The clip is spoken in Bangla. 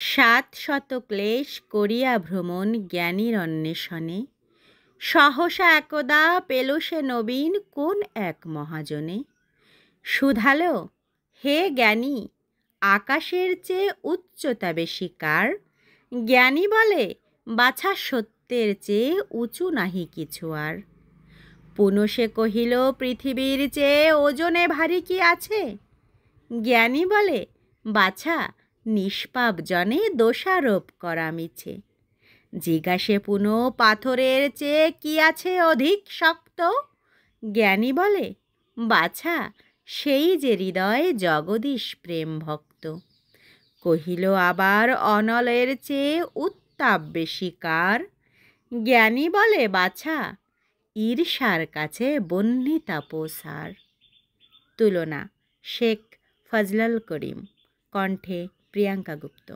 7 শত ক্লেশ করিয়া ভ্রমণ জ্ঞানীর অন্বেষণে, সহসা একদা পেল সে নবীন কোন এক মহাজনে। শুধালো, হে জ্ঞানী, আকাশের চেয়ে উচ্চতা বেশি কার? জ্ঞানী বলে, বাছা সত্যের চেয়ে উঁচু নাহি কিছু আর। পুনঃ সে কহিল, পৃথিবীর চেয়ে ওজনে ভারী কি আছে? জ্ঞানী বলে, বাছা নিষ্পাপ জনে দোষারোপ করা মিছে। জিজ্ঞাসে পুনঃ, পাথরের চেয়ে কি আছে অধিক শক্ত? জ্ঞানী বলে, বাছা সেই যে হৃদয় জগদীশ প্রেম ভক্ত। কহিল আবার, অনলের চেয়ে উত্তাপ বেশি কার? জ্ঞানী বলে, বাছা ঈর্ষার কাছে বহ্নি তাপসার। তুলনা শেখ ফজলুল করিম, কণ্ঠে প্রিয়াঙ্কা গুপ্ত।